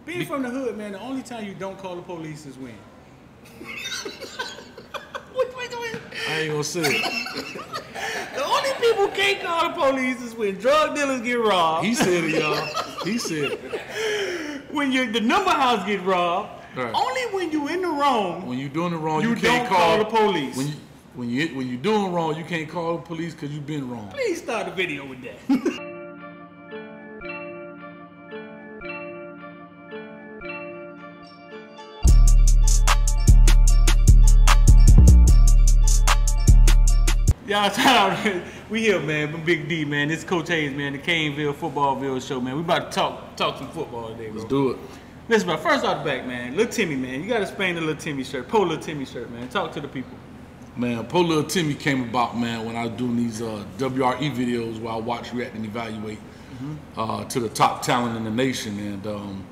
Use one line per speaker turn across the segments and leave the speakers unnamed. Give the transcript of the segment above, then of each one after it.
Being from the hood, man, the only time you don't call the police is when. Wait.
I ain't gonna say it.
The only people who can't call the police is when drug dealers get robbed.
He said it, y'all. He said it.
When the number house get robbed.
Right.
Only when you in the wrong.
When you doing it wrong,
you
can't
don't call the police.
When you doing wrong, you can't call the police because you've been wrong.
Please start the video with that. Y'all, shout out. We here, man. I'm Big D, man. This is Coach Hayes, man. The Caneville Footballville show, man. We about to talk some football today, bro.
Let's do it.
Listen, bro. First off the back, man. Little Timmy, man. You got to explain the Little Timmy shirt. Pull Little Timmy shirt, man. Talk to the people.
Man, Pull Little Timmy came about, man, when I was doing these WRE videos where I watch, react, and evaluate to the top talent in the nation. And,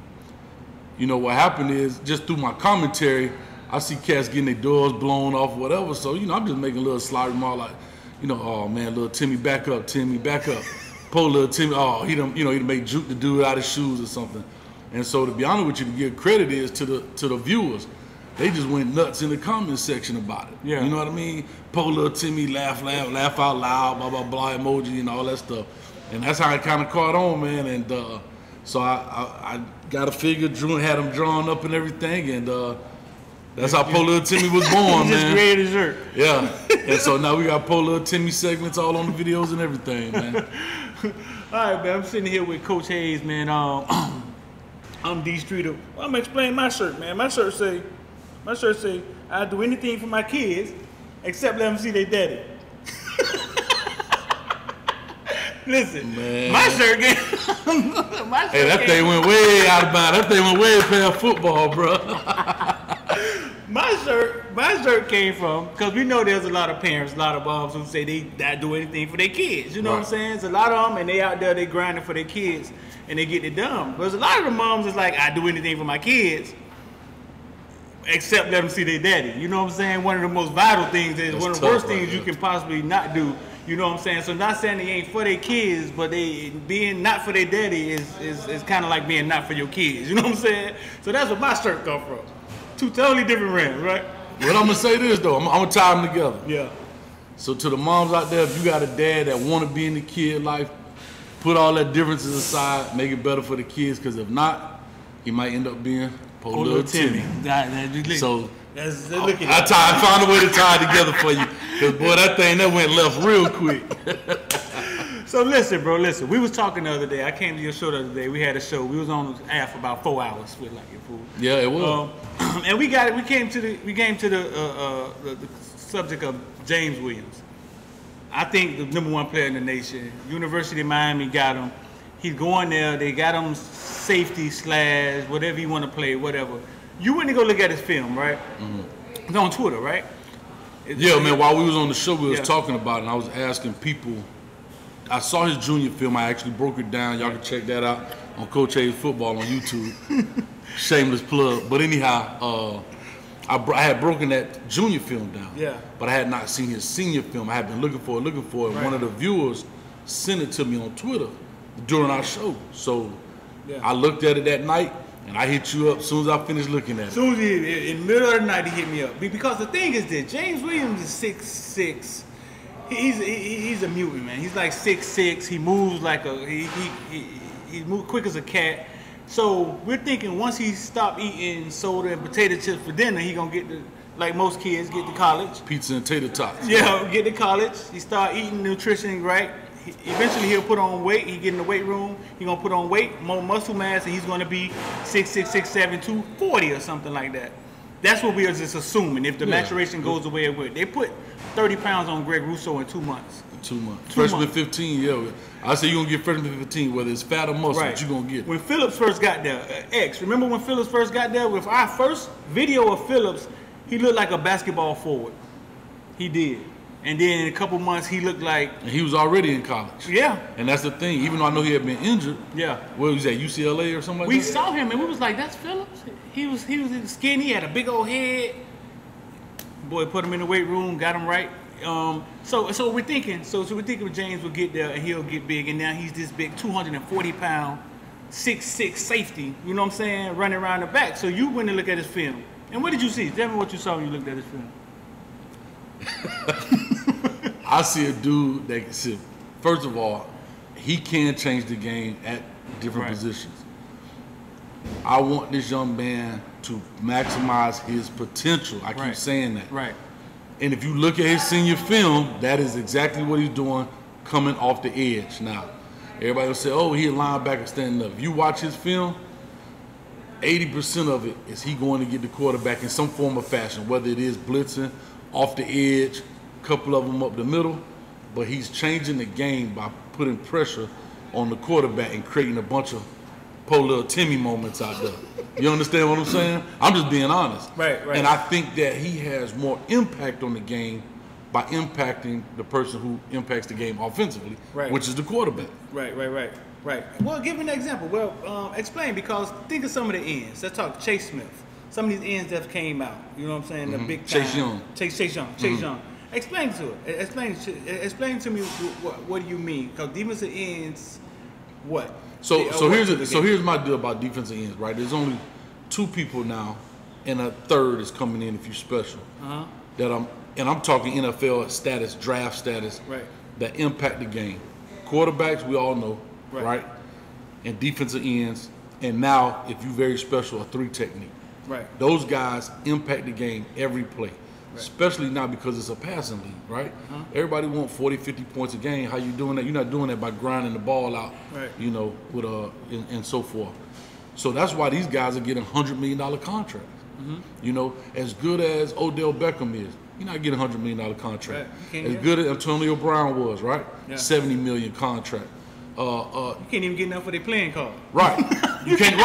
you know, what happened is, just through my commentary, I see cats getting their doors blown off, whatever. So, you know, I'm just making a little sly remark like, you know, oh man, little Timmy, back up, Timmy, back up. Pull little Timmy, oh, he done make juke the dude out of his shoes or something. And so, to be honest with you, to give credit is to the viewers. They just went nuts in the comment section about it.
Yeah.
You know what I mean? Pull little Timmy, laugh out loud, blah, blah, blah, emoji and all that stuff. And that's how it kind of caught on, man. And so I got a figure, had him drawn up and everything, and that's how Pull Little Timmy was born,
He just created a shirt.
Yeah. And so now we got Pull Little Timmy segments all on the videos and everything, man.
All right, man. I'm sitting here with Coach Hayes, man. I'm D Streeter. Well, I'm gonna explain my shirt, man. My shirt say, I do anything for my kids except let them see their daddy. Listen, man. My shirt game.
Hey, that thing went way out of bounds. That thing went way past football, bro.
My shirt came from, because we know there's a lot of parents, a lot of moms who say they not do anything for their kids. You know what I'm saying? It's a lot of them, and they out there, they grinding for their kids, and they get it done. But there's a lot of the moms that's like, I do anything for my kids, except let them see their daddy. You know what I'm saying? One of the most vital things is, one of the worst things you can possibly not do. You know what I'm saying? So not saying they ain't for their kids, but they being not for their daddy is kind of like being not for your kids. You know what I'm saying? So that's where my shirt come from. Two totally different brands, right?
Well, I'm gonna say this though. I'm gonna tie them together.
Yeah.
So to the moms out there, if you got a dad that want to be in the kid life, put all that differences aside, make it better for the kids. Because if not, he might end up being Pull Little Timmy. So I found a way to tie it together for you. Because boy, that went left real quick.
So listen, bro, listen. We was talking the other day. I came to your show the other day. We had a show. We was on the air for about 4 hours with like your food.
Yeah, it was.
And we got it. We came to the subject of James Williams. I think the #1 player in the nation. University of Miami got him. He's going there. They got him safety / whatever you want to play, whatever. You went to go look at his film, right? It's on Twitter, right?
Yeah, man. While we was on the show, we was talking about it, and I was asking people. I saw his junior film. I actually broke it down. Y'all can check that out on Coach Hayes Football on YouTube. Shameless plug. But anyhow, I had broken that junior film down.
Yeah.
But I had not seen his senior film. I had been looking for it. And one of the viewers sent it to me on Twitter during our show. So I looked at it that night, and I hit you up as soon as I finished looking at it.
As soon as in the middle of the night, he hit me up. Because the thing is that James Williams is 6'6". He's a mutant, man. He's like 6'6". He moves like he moves quick as a cat. So we're thinking once he stop eating soda and potato chips for dinner, he gonna get like most kids, get to college.
Pizza and tater tots.
Yeah, get to college. He start eating nutrition right. Eventually he'll put on weight. He get in the weight room. He gonna put on weight, more muscle mass, and he's gonna be 6'6", 6'7", 240 or something like that. That's what we are just assuming. If the maturation goes the way it would, they put 30 pounds on Greg Rousseau in 2 months.
2 months. Freshman 15, yeah. I say you're gonna get freshman 15, whether it's fat or muscle, but you're gonna get it.
When Phillips first got there, remember when Phillips first got there? With our first video of Phillips, he looked like a basketball forward. He did. And then in a couple months, he looked like...
And he was already in college.
Yeah.
And that's the thing. Even though I know he had been injured.
Yeah.
Where was that, UCLA or something like that?
We saw him and we was like, that's Phillips? He was skinny, he had a big old head. Boy, put him in the weight room, got him right. So we're thinking, James will get there and he'll get big, and now he's this big 240-pound 6'6" safety, you know what I'm saying, running around the back. So you went and looked at his film. And what did you see? Tell me what you saw when you looked at his film.
I see a dude that can sit. First of all, he can change the game at different positions. I want this young man to maximize his potential. I keep saying that.
Right.
And if you look at his senior film, that is exactly what he's doing coming off the edge. Now, everybody will say, oh, he a linebacker standing up. If you watch his film, 80% of it is he going to get the quarterback in some form of fashion, whether it is blitzing, off the edge, a couple of them up the middle, but he's changing the game by putting pressure on the quarterback and creating a bunch of poor little Timmy moments out there. You understand what I'm saying? I'm just being honest.
Right.
And I think that he has more impact on the game by impacting the person who impacts the game offensively, which is the quarterback. Right.
Well, give me an example. Well, explain, because think of some of the ends. Let's talk Chase Smith. Some of these ends that came out. You know what I'm saying? The big time. Chase Young. Explain to it. Explain to me what do you mean? Because defensive ends, what?
So here's my deal about defensive ends, right? There's only 2 people now, and a third is coming in if you're special. I'm talking NFL status, draft status, that impact the game. Quarterbacks, we all know, right? And defensive ends, and now if you're very special, a 3 technique. Those guys impact the game every play. Especially now because it's a passing league, right? Everybody want 40, 50 points a game. How you doing that? You're not doing that by grinding the ball out, you know, with and so forth. So that's why these guys are getting $100 million contracts. You know, as good as Odell Beckham is, you're not getting $100 million contract. As good as Antonio Brown was, right? $70 million contract.
You can't even get enough for their playing card.
Right. You can't.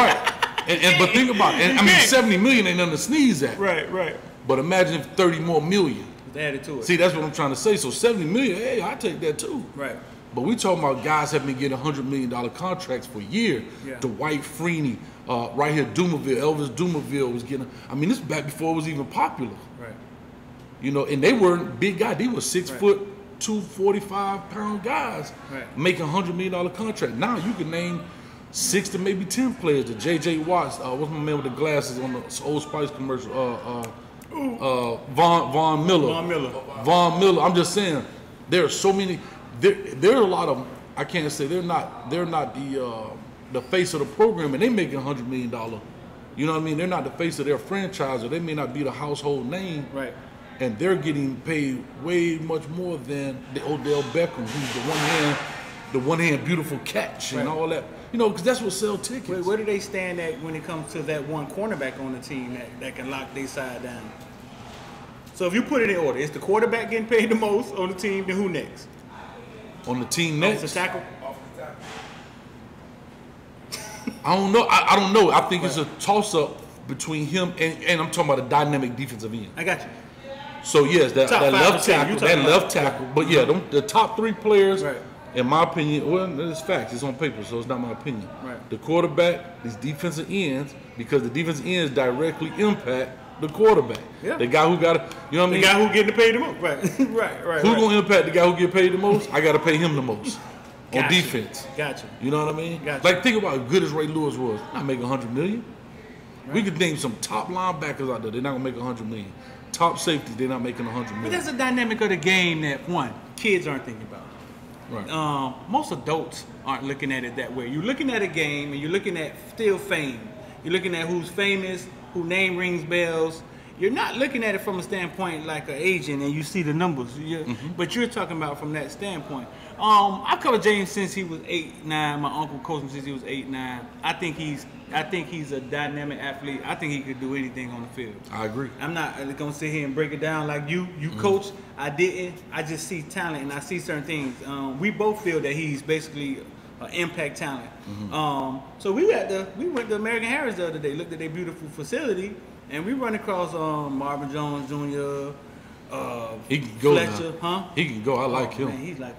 But think about it. I mean, $70 million ain't nothing to sneeze at.
Right.
But imagine if 30 more million.
Added to it.
See, that's what I'm trying to say. So 70 million, hey, I take that too.
Right.
But we talking about guys have been getting $100 million contracts for years. Dwight Freeney, right here, Elvis Dumerville was getting. I mean, this is back before it was even popular.
Right.
You know, and they weren't big guys. They were 6 foot, 245-pound guys making $100 million contract. Now you can name 6 to maybe 10 players. The J.J. Watts, what's my man with the glasses on the Old Spice commercial? Von Miller. I'm just saying, there are so many. There are a lot of. I can't say they're not the face of the program, and they making $100 million. You know what I mean? They're not the face of their franchise, or they may not be the household name.
Right.
And they're getting paid way much more than the Odell Beckham, who's the one hand beautiful catch and all that. You know, because that's what sell tickets.
Where do they stand at when it comes to that one cornerback on the team that can lock their side down? So if you put it in order, is the quarterback getting paid the most on the team? Then who next?
On the team next?
Offensive tackle?
I don't know. I don't know. I think it's a toss-up between him and I'm talking about a dynamic defensive end.
I got you.
So yes, that left tackle. But yeah, the top 3 players. In my opinion, well, it's facts. It's on paper, so it's not my opinion. The quarterback, these defensive ends, because the defensive ends directly impact the quarterback. The guy who got it, you know what I mean?
The guy who getting paid the most. Right.
Who's going to impact the guy who get paid the most? I got to pay him the most on defense.
Gotcha.
You know what I mean?
Gotcha.
Like, think about how good as Ray Lewis was. Not making $100 million. We could name some top linebackers out there. They're not going to make $100 million. Top safeties, they're not making $100 million.
But that's a dynamic of the game that, kids aren't thinking about. Most adults aren't looking at it that way. You're looking at a game and you're looking at still fame. You're looking at who's famous, who name rings bells. You're not looking at it from a standpoint like an agent and you see the numbers. But you're talking about from that standpoint. I've covered James since he was 8, 9. My uncle coached him since he was 8, 9. I think he's a dynamic athlete. I think he could do anything on the field.
I agree.
I'm not gonna sit here and break it down like you coach. I didn't. I just see talent and I see certain things. We both feel that he's basically an impact talent. So we went to American Harris the other day. Looked at their beautiful facility, and we run across Marvin Jones Jr.
He can go
Fletcher,
now. He can go. I like him.
Man, he's like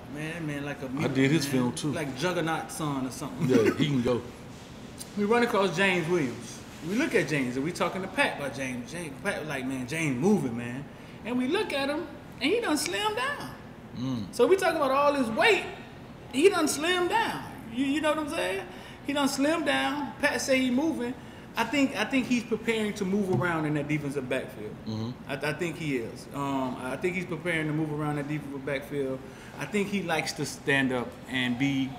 like a.
I did his film too.
Like Juggernaut son or something.
Yeah, he can go.
We run across James Williams. We look at James and we talking to Pat about James. Pat was like, man, James moving, man. And we look at him and he done slimmed down. So we talking about all his weight. He done slimmed down. You know what I'm saying? He done slimmed down. Pat say he moving. I think he's preparing to move around in that defensive backfield. I think he is. I think he's preparing to move around that defensive backfield. I think he likes to stand up and be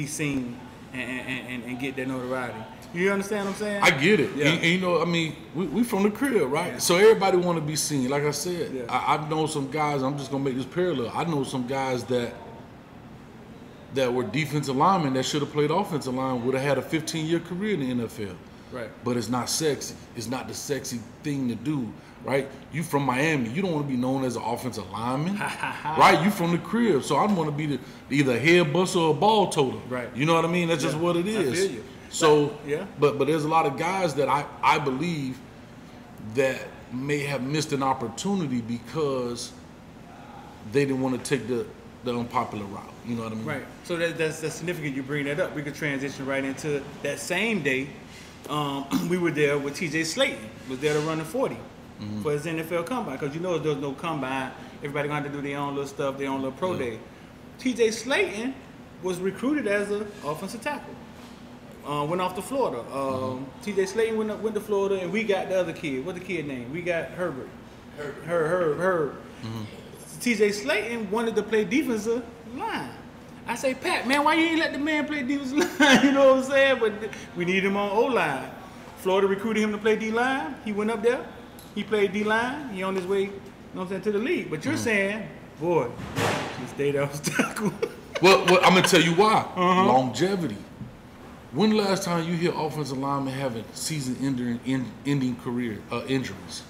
seen and get that notoriety. You understand what I'm saying?
I get it.
Yeah.
And you know, I mean, we from the crib, right? Yeah. So everybody want to be seen. Like I said, yeah. I know some guys. I'm just gonna make this parallel. I know some guys that were defensive linemen that should have played offensive line, would have had a 15-year career in the NFL.
Right.
But it's not sexy. It's not the sexy thing to do, right? You from Miami. You don't want to be known as an offensive lineman, right? You from the crib. So I want to be either a head buster or a ball toter.
Right.
You know what I mean? That's just what it is.
I feel you.
So,
yeah.
But there's a lot of guys that I believe that may have missed an opportunity because they didn't want to take the unpopular route. You know what I mean?
Right. So that's significant you bring that up. We could transition right into that same day. We were there with TJ Slayton. Was there to run the 40 for his NFL combine. Because you know there's no combine. Everybody going to have to do their own little stuff, their own little pro day. TJ Slayton was recruited as an offensive tackle. Went off to Florida. TJ Slayton went to Florida, and we got the other kid. What's the kid name? We got Herbert. Herb. TJ Slayton wanted to play defensive line. I say, Pat, man, why you ain't let the man play defensive line? You know what I'm saying? But we need him on O-line. Florida recruited him to play D-line. He went up there. He played D-line. He on his way, you know what I'm saying, to the league. But you're saying, boy, he stayed off tackle.
well, I'm going to tell you why. Longevity. When the last time you hear offensive linemen having season-ending career injuries?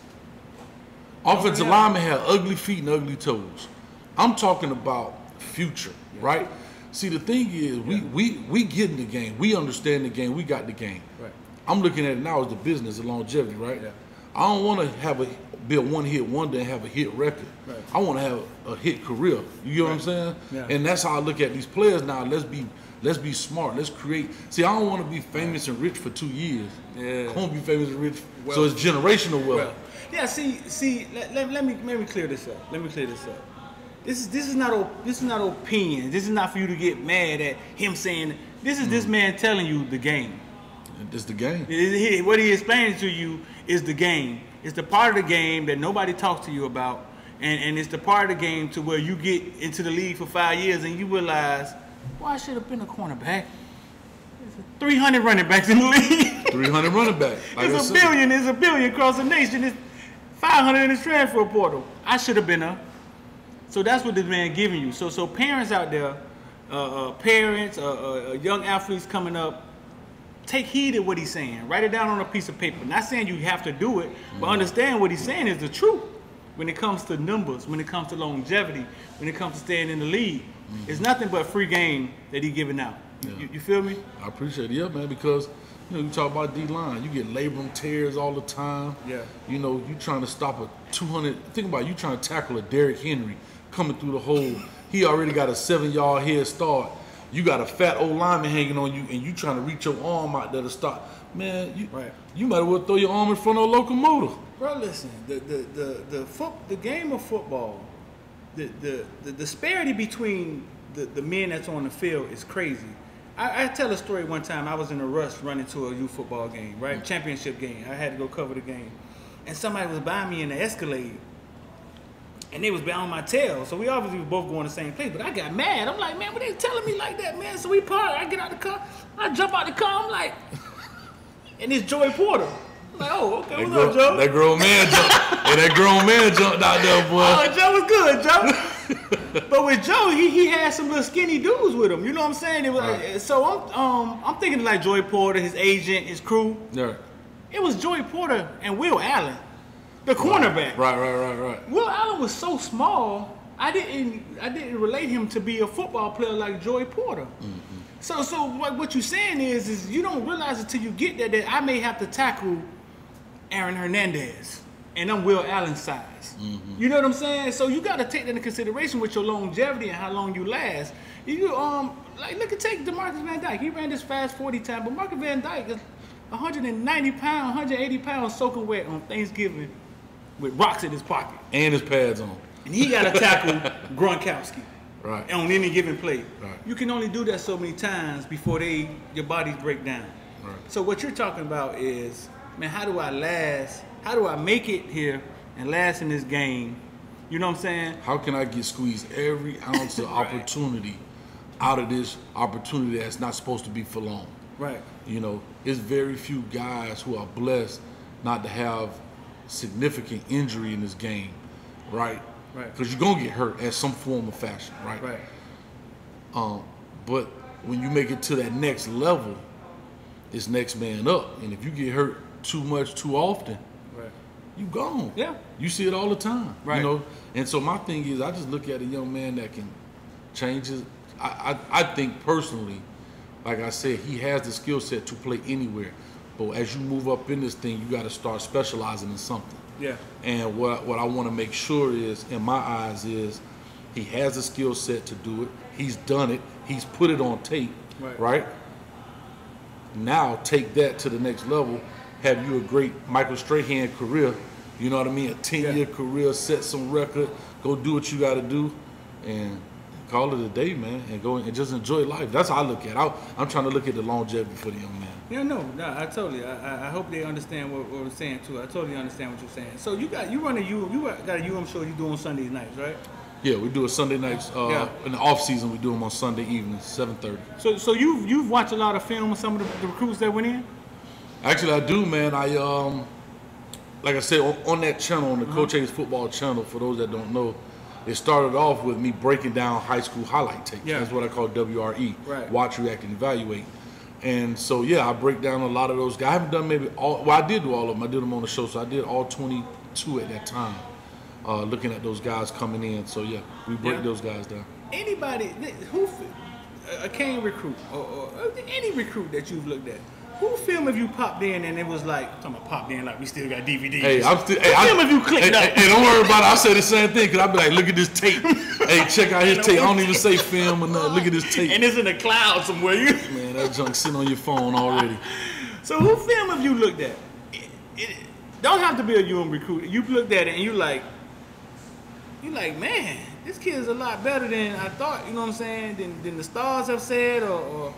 Offensive linemen have ugly feet and ugly toes. I'm talking about future, right? See, the thing is, we get in the game. We understand the game. We got the game. Right. I'm looking at it now as the business of longevity, right? Yeah. I don't want to be a one-hit wonder and have a hit record. Right. I want to have a hit career. You get what I'm saying? Yeah. And that's how I look at these players now. Let's be smart. Let's create. See, I don't want to be famous and rich for 2 years. Yeah. I want to be famous and rich. So it's generational wealth.
Yeah. See. Let me clear this up. This is not opinion. This is not for you to get mad at him saying. This is this man telling you the game.
It's the game.
What he explaining to you is the game. It's the part of the game that nobody talks to you about, and it's the part of the game to where you get into the league for 5 years and you realize, well, I should have been a cornerback. There's 300 running backs in the league.
300 running backs.
There's a billion across the nation. There's 500 in the transfer portal. I should have been a. So that's what this man giving you. So parents out there, parents, young athletes coming up, take heed of what he's saying. Write it down on a piece of paper. Not saying you have to do it, but understand what he's saying is the truth. When it comes to numbers, when it comes to longevity, when it comes to staying in the league, it's nothing but free game that he's giving out. Yeah. You feel me?
I appreciate it, yeah, man, because you talk about D-line, you get labrum tears all the time. Yeah. You trying to stop a 200. Think about it, you trying to tackle a Derrick Henry coming through the hole. He already got a 7-yard head start. You got a fat old lineman hanging on you, and you trying to reach your arm out there to stop. Man, you might as well throw your arm in front of a locomotive.
Bro, listen, the game of football, the disparity between the men that's on the field is crazy. I tell a story one time. I was in a rush running to a youth football game, right? Championship game. I had to go cover the game. And somebody was behind me in the Escalade. And they was on my tail. So we obviously were both going to the same place. But I got mad. I'm like, man, what they telling me like that, man? So we part. I get out the car. I jump out the car. I'm like, and it's Joey Porter. I'm like, oh, okay, what's up, Joe?
That grown man jumped. And that grown man jumped out there, boy.
Oh, Joe was good, Joe. But with Joe, he had some little skinny dudes with him. You know what I'm saying? It was, So I'm thinking like Joey Porter, his agent, his crew. Yeah. It was Joey Porter and Will Allen. The cornerback.
Right.
Will Allen was so small, I didn't relate him to be a football player like Joey Porter. So what you're saying is you don't realize until you get there that I may have to tackle Aaron Hernandez, and I'm Will Allen's size. You know what I'm saying? So you got to take that into consideration with your longevity and how long you last. You take DeMarcus Van Dyke. He ran this fast 40 time, but Marcus Van Dyke is 190 pounds, 180 pounds soaking wet on Thanksgiving with rocks in his pocket.
And his pads on.
And he got to tackle Gronkowski.
Right.
On any given play.
Right.
You can only do that so many times before your bodies break down.
Right.
So what you're talking about is, man, how do I last? How do I make it here and last in this game? You know what I'm saying?
How can I get squeezed every ounce of
Right.
opportunity out of this opportunity that's not supposed to be for long?
Right.
You know, it's very few guys who are blessed not to have significant injury in this game, right?
Right.
Because you're gonna get hurt at some form of fashion, right?
Right.
But when you make it to that next level, it's next man up. And if you get hurt too much, too often,
Right.
you gone.
Yeah.
You see it all the time.
Right.
You know. And so my thing is, I just look at a young man that can change his. I think personally, like I said, he has the skill set to play anywhere. But as you move up in this thing, you got to start specializing in something.
Yeah.
And what I want to make sure is, in my eyes, is he has the skill set to do it. He's done it. He's put it on tape. Right? Now take that to the next level. Have you a great Michael Strahan career? You know what I mean? A 10-year career, set some record, go do what you got to do, and call it a day, man, and go and just enjoy life. That's how I look at it. I'm trying to look at the longevity for the young man.
Yeah, no, I totally. I hope they understand what we're saying too. I totally understand what you're saying. So you got a UM show you do on Sunday nights, right?
Yeah, we do it Sunday nights. In the off season, we do them on Sunday evenings, 7:30.
So you've watched a lot of film of some of the recruits that went in?
Actually, I do, man. Like I said, on that channel, on the Coach Hayes Football channel, for those that don't know, it started off with me breaking down high school highlight tapes.
Yeah.
That's what I call WRE,
right.
Watch, React, and Evaluate. And so, yeah, I break down a lot of those guys. I haven't done maybe all, well, I did do all of them. I did them on the show, so I did all 22 at that time, looking at those guys coming in. So, yeah, we break those guys down.
Anybody, a Kane recruit, or any recruit that you've looked at, who film if you popped in and it was like, I'm talking about popped in like we still got DVDs.
Hey,
film if you clicked up.
Hey, don't worry about it. I say the same thing, because I be like, look at this tape. Hey, check out his tape. I don't even say film or nothing. Look at this tape.
And it's in the cloud somewhere.
Man, that junk sitting on your phone already.
So who film have you looked at? It don't have to be a UM recruit. You looked at it and you like, man, this kid is a lot better than I thought, you know what I'm saying, than the stars have said, or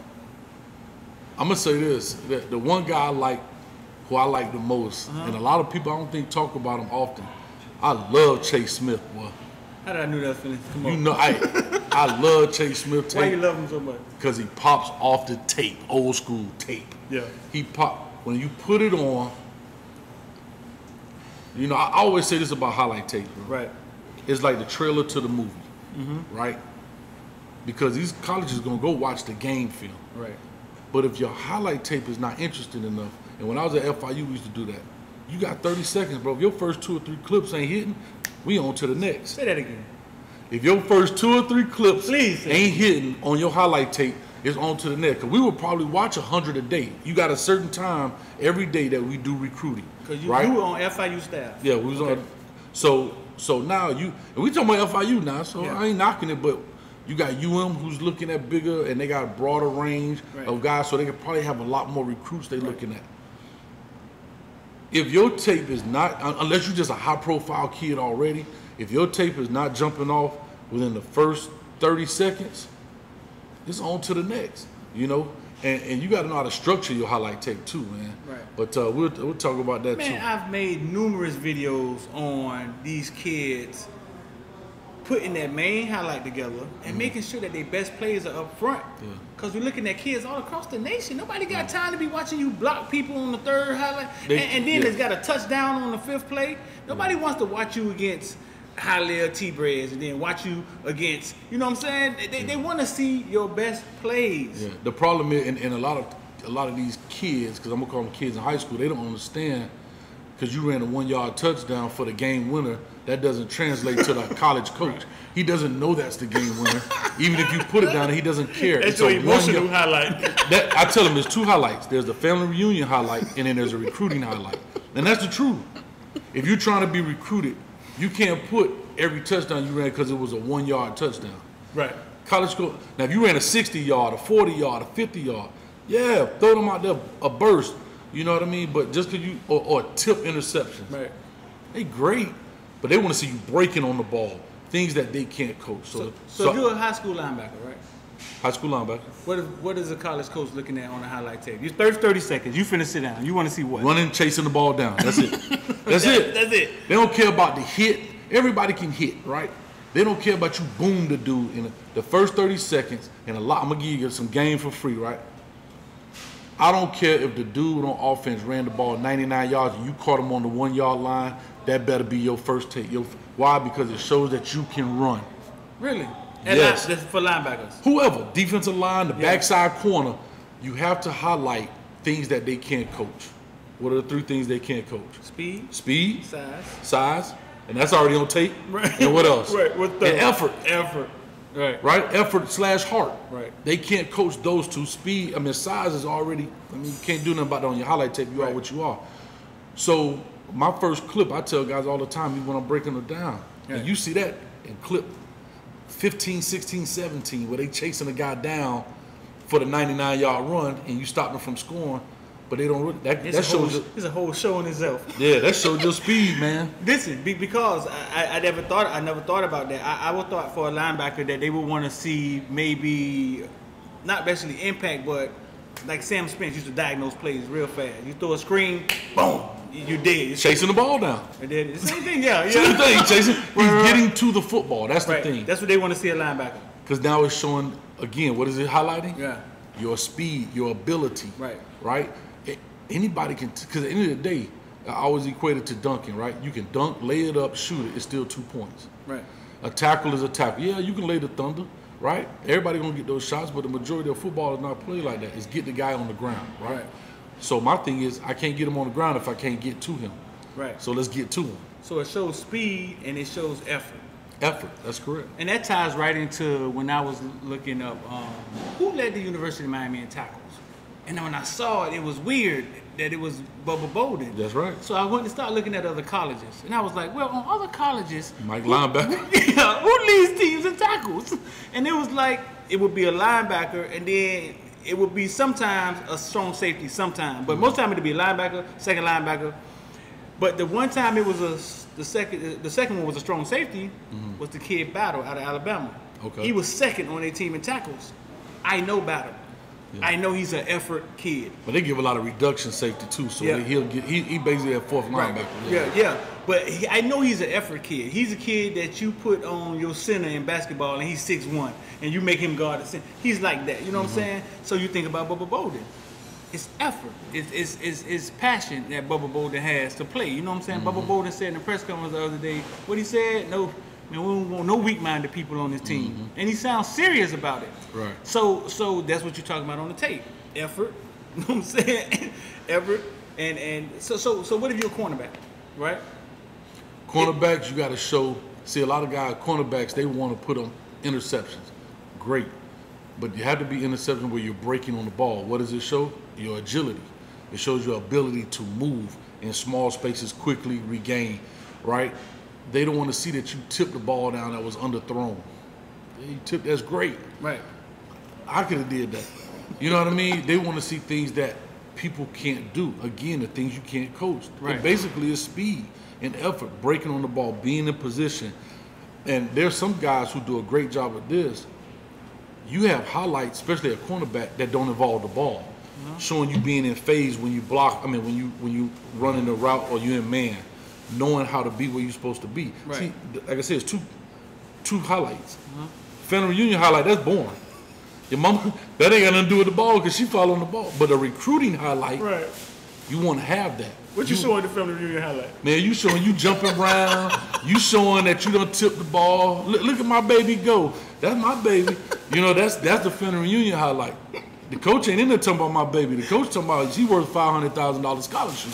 I'm going to say this, that the one guy who I like the most, and a lot of people I don't think talk about him often, I love Chase Smith, boy.
How did I know that feeling? Come on.
You know, I love Chase Smith tape.
Why you love him so much?
Because he pops off the tape, old school tape.
Yeah.
He when you put it on, you know, I always say this about highlight tape, bro.
Right.
It's like the trailer to the movie, right? Because these colleges are going to go watch the game film.
Right.
But if your highlight tape is not interesting enough, and when I was at FIU, we used to do that. You got 30 seconds, bro. If your first 2 or 3 clips ain't hitting, we on to the next.
Say that again.
If your first 2 or 3 clips
Please,
ain't hitting on your highlight tape, it's on to the next. Cause we would probably watch 100 a day. You got a certain time every day that we do recruiting.
Because you
right?
were on FIU staff.
Yeah, we was on. So now and we talking about FIU now, so I ain't knocking it, but you got UM who's looking at bigger, and they got a broader range of guys, so they could probably have a lot more recruits they looking at. If your tape is not, unless you're just a high-profile kid already, if your tape is not jumping off within the first 30 seconds, it's on to the next, you know? And you got to know how to structure your highlight tape too, man.
Right.
But we'll talk about that too.
Man, I've made numerous videos on these kids putting that main highlight together and making sure that their best players are up front. Because we're looking at kids all across the nation. Nobody got time to be watching you block people on the 3rd highlight. And then it's got a touchdown on the 5th play. Nobody wants to watch you against Halil T-Breads and then watch you against, you know what I'm saying? They want to see your best plays.
Yeah. The problem is, and a lot of these kids, because I'm going to call them kids in high school, they don't understand, because you ran a 1-yard touchdown for the game winner, that doesn't translate to the college coach. He doesn't know that's the game winner. Even if you put it down, he doesn't care.
That's your emotional highlight.
I tell him there's 2 highlights. There's the family reunion highlight, and then there's a recruiting highlight. And that's the truth. If you're trying to be recruited, you can't put every touchdown you ran because it was a 1-yard touchdown.
Right.
College school. Now, if you ran a 60-yard, a 40-yard, a 50-yard, yeah, throw them out there, a burst. You know what I mean? But just because or tip interceptions.
Right.
They great, but they want to see you breaking on the ball, things that they can't coach.
So you're a high school linebacker, right?
High school linebacker.
What is a college coach looking at on the highlight tape? You 30 seconds. You finna sit down. You want to see what?
Running, chasing the ball down. That's it. That's it.
That's it.
They don't care about the hit. Everybody can hit, right? They don't care about you boom the dude in the first 30 seconds. And I'm gonna give you some game for free, right? I don't care if the dude on offense ran the ball 99 yards and you caught him on the 1 yard line. That better be your first take. Why? Because it shows that you can run.
Really? And
yes.
That's for linebackers.
Whoever, defensive line, the backside corner, you have to highlight things that they can't coach. What are the 3 things they can't coach? Speed. Size. And that's already on tape.
Right.
And what else?
Right. What's
and effort. Right. Effort/heart.
Right.
They can't coach those 2. Speed. Size is already. You can't do nothing about that on your highlight tape. You are what you are. So my first clip, I tell guys all the time, when I'm breaking them down, and you see that in clip 15, 16, 17, where they chasing a guy down for the 99-yard run, and you stop them from scoring. But they don't really, that shows you.
It's a whole show in itself.
Yeah, that shows your speed, man.
Listen, because I never thought about that. I would thought for a linebacker that they would want to see maybe not basically impact, but like Sam Spence used to diagnose plays real fast. You throw a screen, boom, you dead.
Chasing the ball down.
The same thing, yeah.
Same thing, chasing. He's getting to the football. That's the thing.
That's what they want to see a linebacker.
Because now it's showing again. What is it highlighting?
Yeah.
Your speed, your ability.
Right.
Anybody can, because at the end of the day, I always equate it to dunking, right? You can dunk, lay it up, shoot it, it's still 2 points.
Right.
A tackle is a tackle. Yeah, you can lay the thunder, right? Everybody gonna get those shots, but the majority of football is not played like that. It's get the guy on the ground, right? So my thing is, I can't get him on the ground if I can't get to him.
Right.
So let's get to him.
So it shows speed and it shows effort.
That's correct.
And that ties right into when I was looking up who led the University of Miami in tackles. And then when I saw it, it was weird that it was Bubba Bolden.
That's right.
So I went to start looking at other colleges. And I was like, well, on other colleges,
Mike linebacker.
Who leads teams in tackles? And it was like, it would be a linebacker, and then it would be sometimes a strong safety, sometimes. But most time it would be a linebacker, second linebacker. But the one time it was the second one was a strong safety, was the kid Battle out of Alabama.
Okay.
He was second on their team in tackles. I know Battle. Yeah. I know he's an effort kid.
But they give a lot of reduction safety too, so he basically had 4th linebacker.
Yeah. But I know he's an effort kid. He's a kid that you put on your center in basketball and he's 6'1", and you make him guard the center. He's like that, you know what I'm saying? So you think about Bubba Bolden. It's effort. It's passion that Bubba Bolden has to play. You know what I'm saying? Bubba Bolden said in the press conference the other day, what he said, no, man, we don't want no weak-minded people on this team. And he sounds serious about it.
Right.
So that's what you're talking about on the tape. Effort. You know what I'm saying? Effort. And so what if you're a cornerback, right?
Cornerbacks, you got to show. See, a lot of guys, cornerbacks, they want to put on interceptions. Great. But you have to be interception where you're breaking on the ball. What does it show? Your agility. It shows your ability to move in small spaces quickly, regain, right? They don't want to see that you tip the ball down that was underthrown. You tip, that's great.
Right.
I could have did that. You know what I mean? They want to see things that people can't do. Again, the things you can't coach.
Right.
It basically is speed and effort, breaking on the ball, being in position. And there's some guys who do a great job with this. You have highlights, especially a cornerback, that don't involve the ball, showing you being in phase when you block. When you run in the route or you're in man, knowing how to be where you're supposed to be.
Right.
See, like I said, it's two highlights. Family reunion highlight, that's boring. Your mama, that ain't got nothing to do with the ball because she following the ball. But a recruiting highlight,
right,
you want to have that.
What you showing the family reunion highlight?
Man, you showing you jumping around. You showing that you don't tip the ball. Look at my baby go. That's my baby. You know, that's the family reunion highlight. The coach ain't in there talking about my baby. The coach talking about he worth $500,000 scholarship.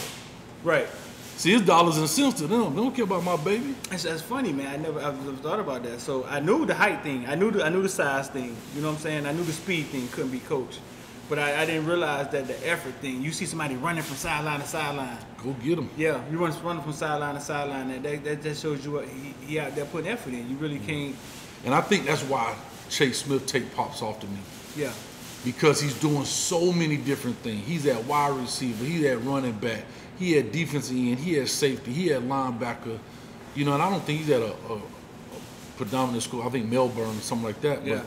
Right.
See, it's dollars and cents to them. They don't care about my baby.
That's funny, man. I've never thought about that. So I knew the height thing. I knew the size thing. You know what I'm saying? I knew the speed thing couldn't be coached. But I didn't realize that the effort thing. You see somebody running from sideline to sideline.
Go get them.
Yeah, you running from sideline to sideline. That just shows you what he out there putting effort in. You really can't.
And I think that's why Chase Smith tape pops off to me.
Yeah.
Because he's doing so many different things. He's at wide receiver. He's at running back. He had defensive end. He had safety. He had linebacker. You know, and I don't think he's at a predominant school, I think Melbourne or something like that.
Yeah.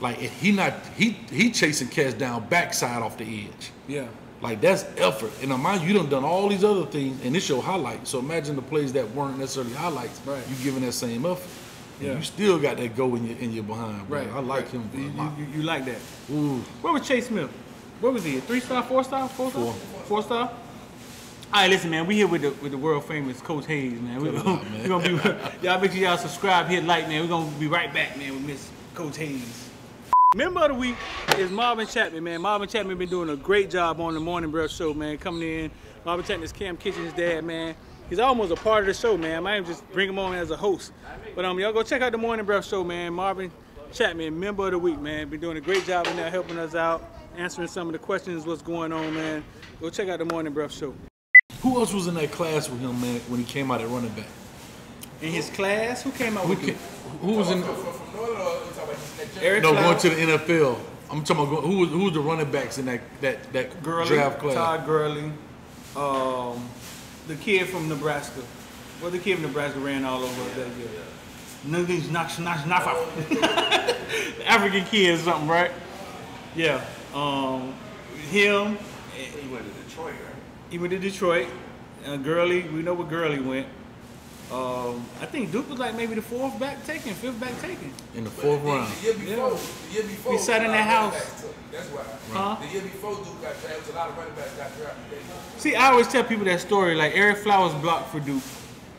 But like he chasing cats down backside off the edge.
Yeah.
Like that's effort. And mind you done all these other things, and it's your highlight. So imagine the plays that weren't necessarily highlights.
Right.
You giving that same effort. And
Yeah.
you still got that go in your behind. Bro.
Right.
I like him a lot.
You like that?
Ooh.
Where was Chase Smith? What was he? A 3-star, 4-star, 4-star? 4-star? All right, listen, man. We here with the world famous Coach Hayes, man. We gonna be y'all make sure y'all subscribe, hit like, man. We're gonna be right back, man, with Miss Coach Hayes. Member of the week is Marvin Chapman, man. Marvin Chapman been doing a great job on the Morning Breath Show, man. Coming in, Marvin Chapman is Cam Kitchen's dad, man. He's almost a part of the show, man. I might just bring him on as a host. But y'all go check out the Morning Breath Show, man. Marvin Chapman, member of the week, man. Been doing a great job in there, helping us out, answering some of the questions, what's going on, man. Go check out the Morning Breath Show.
Who else was in that class with him, man, when he came out at running back?
In his class, who came out with him?
Who was in?
Eric
No,
Flowers,
going to the NFL. I'm talking about who was the running backs in that
Gurley,
draft class?
Todd Gurley, the kid from Nebraska. Well, the kid from Nebraska ran all over that year. Niggas knock the African kid or something, right? Yeah. Him.
He went to Detroit, right?
He went to Detroit. Gurley, we know where Gurley went. I think Duke was like maybe the fifth back taken.
In the fourth round.
The year before,
We sat in that house.
That's why.
Huh?
The year before Duke got drafted, a lot of running backs got drafted.
See, I always tell people that story. Like Eric Flowers blocked for Duke,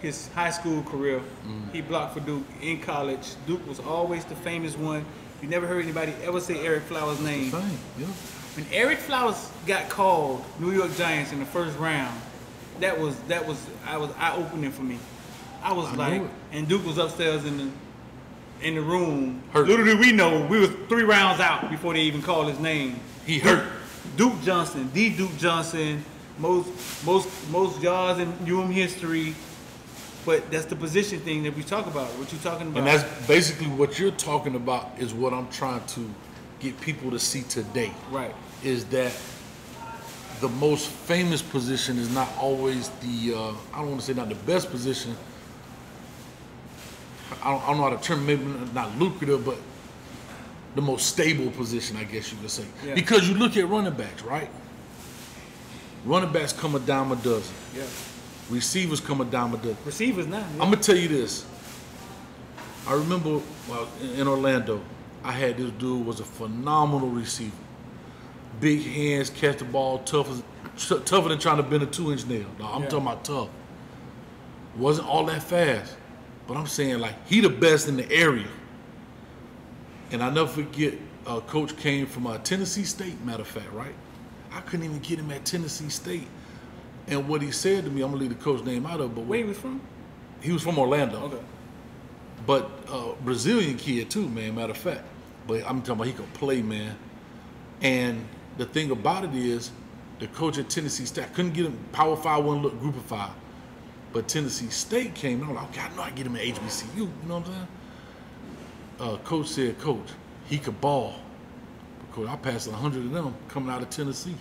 his high school career. He blocked for Duke in college. Duke was always the famous one. You never heard anybody ever say Eric Flowers' name.
Fine, yeah.
When Eric Flowers got called New York Giants in the first round, that was eye-opening for me. I was like, and Duke was upstairs in the room.
Hurt.
Little did we know, we was 3 rounds out before they even called his name.
He hurt.
Duke Johnson, the Duke Johnson, most yards in UM history. But that's the position thing that we talk about. What you talking about?
And that's basically what you're talking about is what I'm trying to get people to see today.
Right.
Is that the most famous position is not always the, I don't want to say not the best position. I don't know how to term, maybe not lucrative, but the most stable position, I guess you could say.
Yeah.
Because you look at running backs, right? Running backs come a dime a dozen.
Yeah.
Receivers come a dime a dozen.
Receivers now. Yeah.
I'm gonna tell you this. I remember in Orlando, I had this dude was a phenomenal receiver. Big hands, catch the ball, tougher than trying to bend a 2-inch nail. No, I'm talking about tough. Wasn't all that fast, but I'm saying like he the best in the area. And I never forget, Coach came from Tennessee State, matter of fact, right? I couldn't even get him at Tennessee State. And what he said to me, I'm gonna leave the coach name out of it, but
Where he was from?
he was from Orlando.
Okay.
But Brazilian kid too, man, matter of fact. But I'm talking about he could play, man. And the thing about it is, the coach at Tennessee State, I couldn't get him, Power 5 wouldn't look Group of 5. But Tennessee State came, and I'm like, okay, I know I can get him at HBCU, you know what I'm saying? Coach said, Coach, he could ball. But Coach, I passed 100 of them coming out of Tennessee.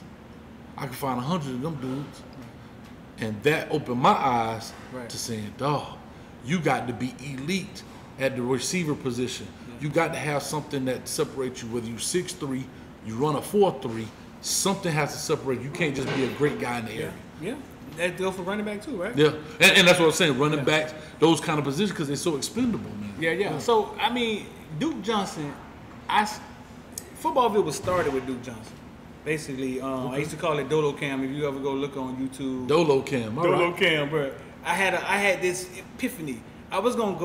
I could find 100 of them dudes. And that opened my eyes to saying, dawg, you got to be elite at the receiver position. You got to have something that separates you, whether you're 6'3", you run a 4'3", something has to separate you. You can't just be a great guy in the area.
Yeah. That goes for running back too, right?
Yeah, and that's what I'm saying, running backs, those kind of positions, because they're so expendable, man.
Yeah. So, I mean, Duke Johnson, Footballville was started with Duke Johnson. Basically, I used to call it Dolo Cam. If you ever go look on YouTube.
Dolo Cam, all
Dolo
right.
Cam, bro. I had this epiphany. I was gonna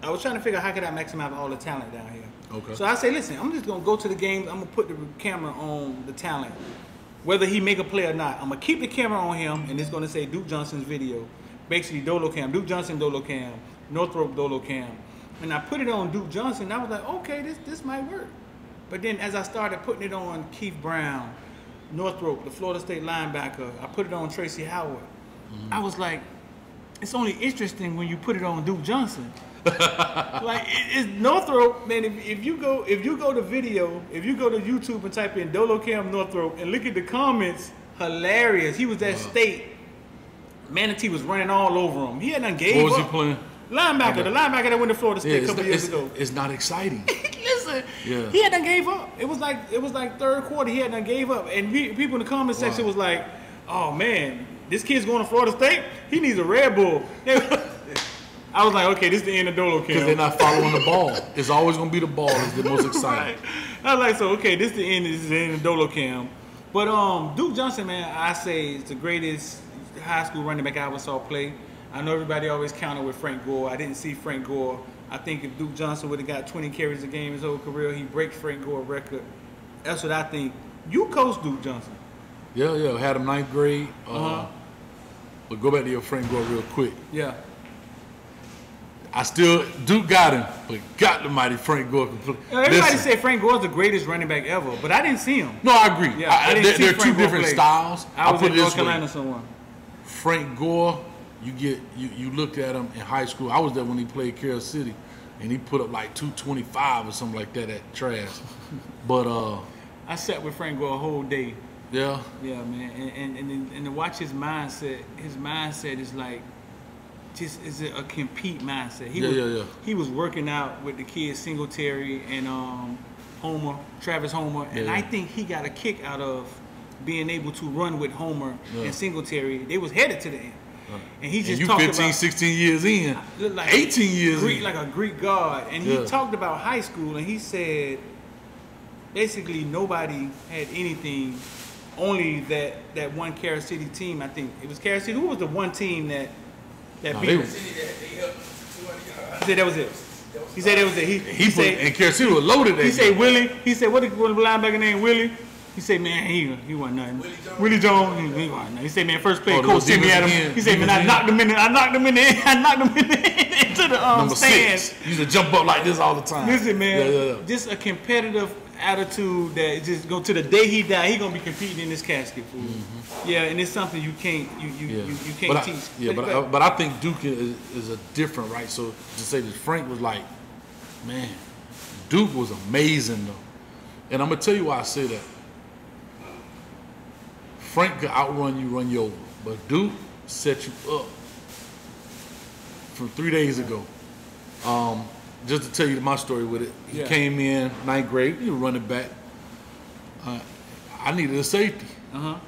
I was trying to figure out how could I maximize all the talent down here.
Okay.
So I say, listen, I'm just gonna go to the games. I'm gonna put the camera on the talent, whether he make a play or not. I'm gonna keep the camera on him, and it's gonna say Duke Johnson's video, basically Dolo Cam, Duke Johnson Dolo Cam, Northrop Dolo Cam, and I put it on Duke Johnson. And I was like, okay, this might work. But then as I started putting it on Keith Brown, Northrop, the Florida State linebacker, I put it on Tracy Howard. I was like, it's only interesting when you put it on Duke Johnson. Like it's Northrop, man. If you go to video, if you go to YouTube and type in Dolo Cam Northrop and look at the comments, hilarious. He was at State Manatee was running all over him. He had done gave up.
What was he playing?
Linebacker, the linebacker that went to Florida State a couple years ago.
It's not exciting.
Listen, he had done gave up. It was like third quarter. He had done gave up, and people in the comment section was like, "Oh man, this kid's going to Florida State. He needs a Red Bull." I was like, "Okay, this is the end of Dolo Camp."
Because they're not following the ball. It's always going to be the ball is the most exciting.
Right. I was like, "So okay, this is the end of Dolo Camp." But Duke Johnson, man, I say is the greatest high school running back I ever saw play. I know everybody always counted with Frank Gore. I didn't see Frank Gore. I think if Duke Johnson would have got 20 carries a game his whole career, he breaks Frank Gore's record. That's what I think. You coached Duke Johnson.
Yeah. Had him 9th grade. But go back to your Frank Gore real quick.
Yeah.
Duke got him, but got the mighty Frank Gore completely.
Everybody say Frank Gore's the greatest running back ever, but I didn't see him.
No, I agree.
Yeah,
They're two different styles.
I was in North Carolina somewhere.
Frank Gore, you looked at him in high school. I was there when he played Carroll City, and he put up like 225 or something like that at Trash. But
I sat with Frank Gore a whole day.
Yeah.
Yeah, man, and to watch his mindset is like, just is a compete mindset. He was working out with the kids Singletary and Travis Homer, and I think he got a kick out of being able to run with Homer and Singletary. They was headed to the end. And he just talked
15, 16 years in, like 18 years in.
Like a Greek god. And he talked about high school, and he said basically nobody had anything, only that one Carroll City team. I think it was Carroll City. Who was the one team that beat him? He said that was it. He said that was it. He said,
and Carroll City was loaded.
He said Willie. He said what the linebacker named Willie. He said, man, he wasn't nothing. Willie Jones, he wasn't nothing. He said, man, first play, Coach Timmy had him. He said, man, I knocked him into the stands.
He used to jump up like this all the time.
Listen, man, just a competitive attitude that just go to the day he died. He gonna be competing in this casket, fool. Yeah, and it's something you can't teach.
But I think Duke is a different, right? So to say that Frank was like, man, Duke was amazing though, and I'm gonna tell you why I say that. Frank could outrun you, run you over, but Duke set you up from 3 days ago. Just to tell you my story with it, he came in 9th grade, he was running back. I needed a safety. I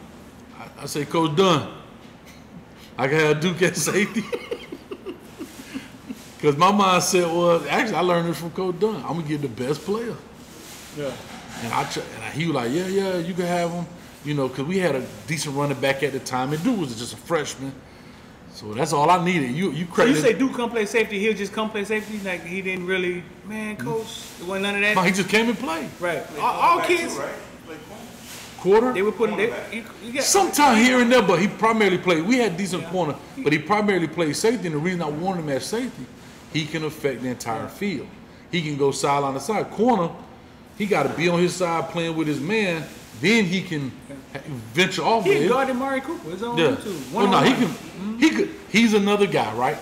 said, Coach Dunn, I can have Duke at safety. Because my mindset was, actually I learned this from Coach Dunn, I'm going to get the best player.
Yeah.
And he was like, yeah, you can have him. You know, because we had a decent running back at the time, and Duke was just a freshman. So that's all I needed. You credit.
So you say Duke come play safety, he'll just come play safety? Like he didn't really, man, coach, it wasn't none of that?
No, he just came and played.
Right. All kids.
Too, right?
Quarter?
They were putting,
sometime here and there, but he primarily played. We had decent corner, but he primarily played safety, and the reason I wanted him at safety, he can affect the entire field. He can go sideline to side. Corner, he got to be on his side playing with his man. Then he can venture off.
He guarded Mari Cooper. His own too.
He's another guy, right?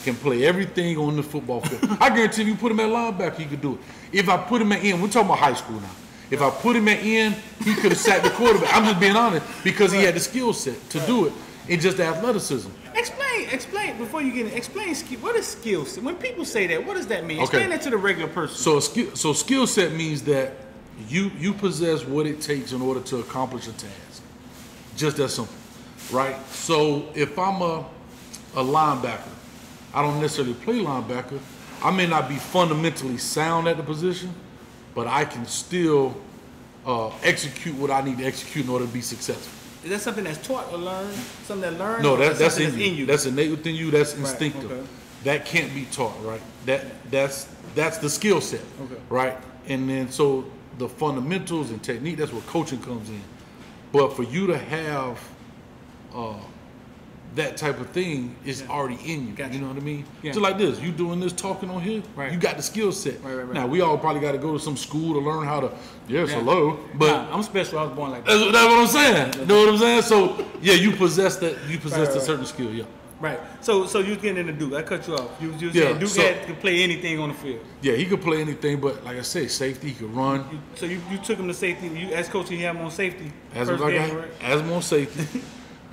Can play everything on the football field. I guarantee you put him at linebacker, he could do it. If I put him at end, we're talking about high school now. If I put him at end, he could have sacked the quarterback. I'm just being honest because he had the skill set to do it and just the athleticism.
Explain before you get in. Explain what is skill set? When people say that, what does that mean? Explain that to the regular person.
So skill set means that you possess what it takes in order to accomplish a task. Just that simple, right? So if I'm a linebacker, I don't necessarily play linebacker. I may not be fundamentally sound at the position, but I can still execute what I need to execute in order to be successful.
Is that something that's taught or learned? Something that learned?
No, that's in you. That's innate within you. That's instinctive. Okay. That can't be taught, right? That's the skill set, right? And then so the fundamentals and technique, that's where coaching comes in. But for you to have that type of thing is already in you. Gotcha. You know what I mean? Yeah. Just like this, you doing this talking on here, you got the skill set. Right. Now we all probably got to go to some school to learn how to. Hello. But
I'm special. I was born like that.
That's what I'm saying. You know what I'm saying? So yeah, you possess that. You possess a certain skill. Yeah.
Right. So you getting into Duke. I cut you off. You said Duke could play anything on the field. Yeah,
he could play anything, but like I said, safety, he could run.
So you took him to safety. You as coach, you have him on safety.
As him on safety,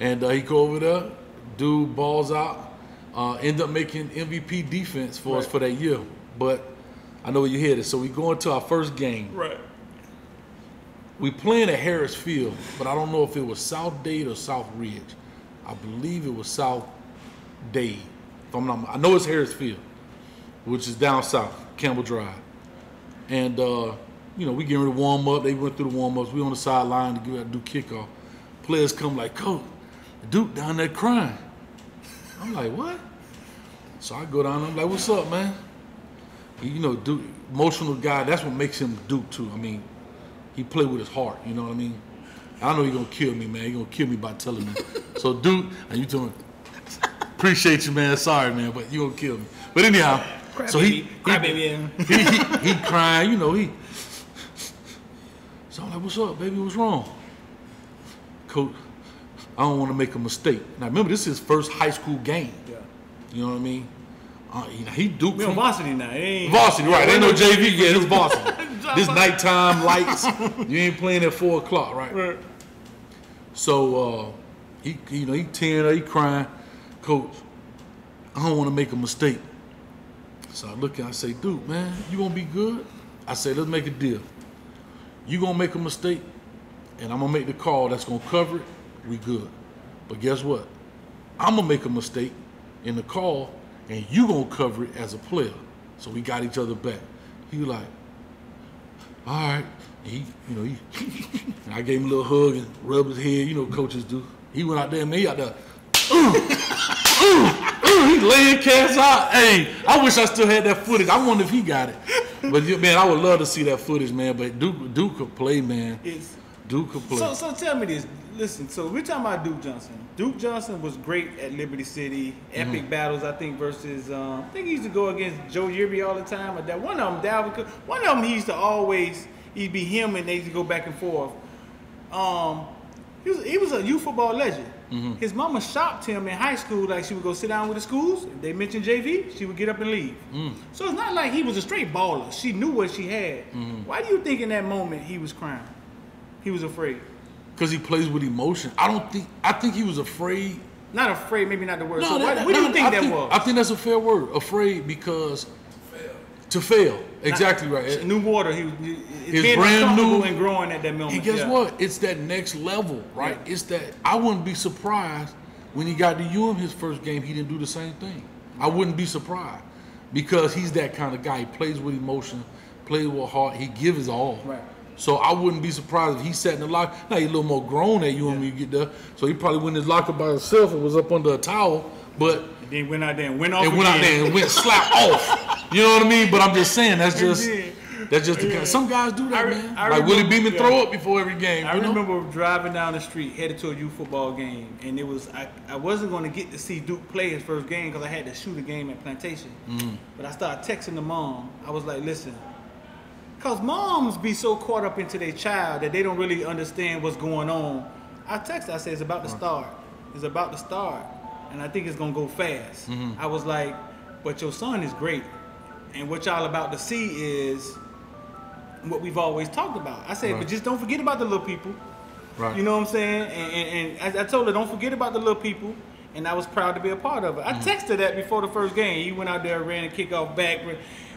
and he go over there, Dude balls out. End up making MVP defense for us for that year. But I know where you headed. So we go into our first game.
Right.
We playing at Harris Field, but I don't know if it was South Dade or South Ridge. I believe it was South Dade. If I'm not, I know it's Harris Field, which is down south, Campbell Drive. And you know, we getting ready to warm up. They went through the warm ups. We on the sideline to do kickoff. Players come like, Coach, Duke down there crying. I'm like, what? So I go down. I'm like, what's up, man? You know, Duke, emotional guy. That's what makes him Duke too. I mean, he played with his heart. You know what I mean? I know he's gonna kill me, man. He's gonna kill me by telling me. So Duke, and you doing? Appreciate you, man. Sorry, man, but you gonna kill me. But anyhow, so he crying. You know he. So I'm like, what's up, baby? What's wrong? Coach, I don't want to make a mistake. Now remember, this is his first high school game. Yeah. You know what I mean? He Duke.
We're on varsity now. It ain't
varsity, right? Ain't no JV yet. It's varsity. This nighttime lights. You ain't playing at 4 o'clock, right? So he 10, he crying. Coach, I don't want to make a mistake. So I look and I say, Dude, man, you gonna be good? I say, let's make a deal. You gonna make a mistake, and I'm gonna make the call that's gonna cover it. We good. But guess what? I'm gonna make a mistake in the call, and you gonna cover it as a player. So we got each other back. He was like, all right. And I gave him a little hug and rubbed his head. You know what coaches do. He went out there, man. He out there. He laying cats out. Hey, I wish I still had that footage. I wonder if he got it. But man, I would love to see that footage, man. But Duke could play, man. Duke could play.
So tell me this. Listen, so we're talking about Duke Johnson. Duke Johnson was great at Liberty City. Epic battles, I think, versus I think he used to go against Joe Yerby all the time. Or that one of them, Dalvin. One of them, he used to always he'd be him, and they used to go back and forth. He was a youth football legend. His mama shopped him in high school, like she would go sit down with the schools. If they mentioned JV, she would get up and leave. So it's not like he was a straight baller. She knew what she had. Why do you think in that moment he was crying? He was afraid.
Because he plays with emotion. I think he was afraid.
Not afraid, maybe not the word. No, so what do you think that was?
I think that's a fair word. Afraid because to fail. Exactly right.
New water. He
was brand new
and growing at that moment.
And guess what? It's that next level, right? Yeah. It's that I wouldn't be surprised when he got to his first game, he didn't do the same thing. I wouldn't be surprised because he's that kind of guy. He plays with emotion, plays with heart. He gives his all. Right. So I wouldn't be surprised if he sat in the locker. Now he's a little more grown at when you get there. So he probably went in his locker by himself and was up under a towel. But
and then went out there and went off.
And went out there and went slap off. You know what I mean? But I'm just saying that's just the kind. Some guys do that, man. Like Willie Beeman throw up before every game.
I remember driving down the street headed to a youth football game, and it was I wasn't going to get to see Duke play his first game because I had to shoot a game at Plantation. But I started texting the mom. I was like, listen. Because moms be so caught up into their child that they don't really understand what's going on. I texted, I said, it's about to start. It's about to start. And I think it's going to go fast. I was like, but your son is great. And what y'all about to see is what we've always talked about. I said, but just don't forget about the little people. Right. You know what I'm saying? And I told her, don't forget about the little people. And I was proud to be a part of it. I texted that before the first game. He went out there, ran a kickoff back.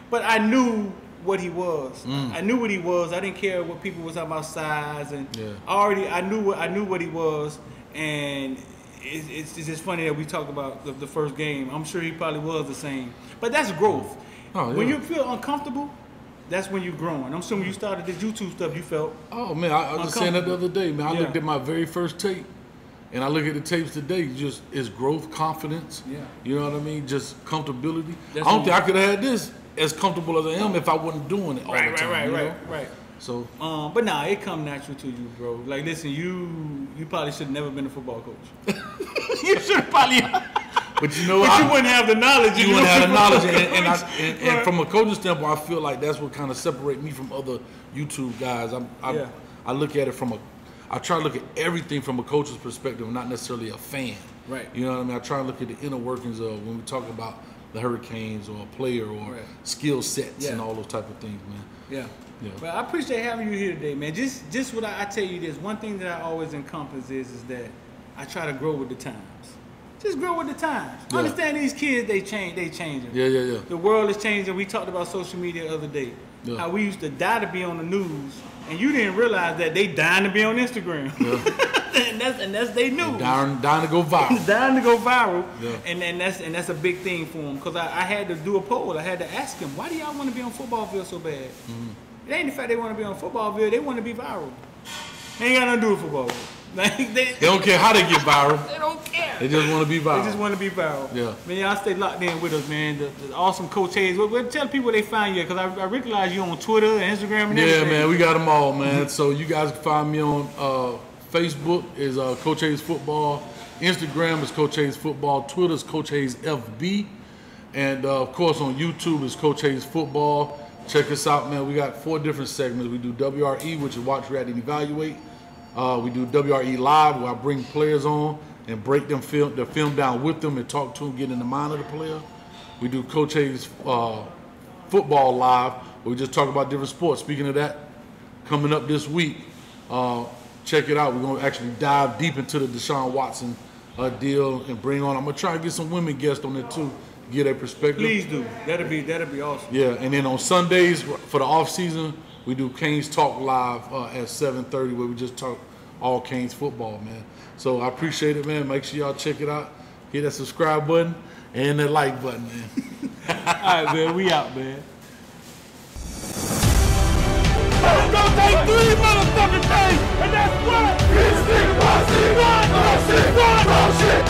But I knew what he was. I knew what he was. I didn't care what people was talking about size, and I knew what he was. And it's just funny that we talk about the first game. I'm sure he probably was the same, but that's growth. When you feel uncomfortable, that's when you're growing. I'm assuming you started this YouTube stuff. You felt.
Oh man, I was just saying that the other day, man. I looked at my very first tape, and I look at the tapes today. Just it's growth, confidence. Yeah. You know what I mean? Just comfortability. I don't think I could have had this as comfortable as I am if I wasn't doing it all the time. Right. So,
but nah, it come natural to you, bro. Like, listen, you probably should have never been a football coach. You should have probably.
But you know,
you wouldn't have the knowledge.
You wouldn't have the knowledge, and from a coaching standpoint, I feel like that's what kind of separates me from other YouTube guys. I look at it I try to look at everything from a coach's perspective, not necessarily a fan. Right. You know what I mean? I try to look at the inner workings of when we talk about the Hurricanes or a player or skill sets and all those type of things, man. Yeah.
Well, I appreciate having you here today, man. Just what I tell you this, one thing that I always encompass is that I try to grow with the times. Just grow with the times.
Yeah.
Understand these kids, they changing.
Yeah.
The world is changing. We talked about social media the other day.
Yeah.
How we used to die to be on the news, and you didn't realize that they dying to be on Instagram.
Yeah.
and that's they news.
Dying to go viral.
Dying to go viral.
Yeah.
And that's a big thing for them. Because I had to do a poll. I had to ask them, why do y'all want to be on Footballville so bad? It ain't the fact they want to be on Footballville. They want to be viral. They ain't got nothing to do with Footballville. Like
They don't care how they get viral.
They don't care.
They just want to be viral.
They just want to be viral.
Yeah.
Man, y'all stay locked in with us, man. The awesome Coach Hayes. Tell people where they find you, because I realize you on Twitter and Instagram and everything.
Yeah, man, we got them all, man. So you guys can find me on Facebook is Coach Hayes Football. Instagram is Coach Hayes Football. Twitter is Coach Hayes FB. And, of course, on YouTube is Coach Hayes Football. Check us out, man. We got 4 different segments. We do WRE, which is Watch, React, and Evaluate. We do WRE Live, where I bring players on and break the film down with them and talk to them, get in the mind of the player. We do Coach Hayes Football Live, where we just talk about different sports. Speaking of that, coming up this week, check it out. We're going to actually dive deep into the Deshaun Watson deal and bring on. I'm going to try and get some women guests on it too, get their perspective.
Please do. That'd be awesome.
Yeah, and then on Sundays for the off season, we do Canes Talk Live at 7:30, where we just talk all Canes football, man. So I appreciate it, man. Make sure y'all check it out. Hit that subscribe button and that like button, man.
All right, man. We out, man.
Don't take 3 motherfucking things, and that's what? It's 6 1 6 1 6 1 shit.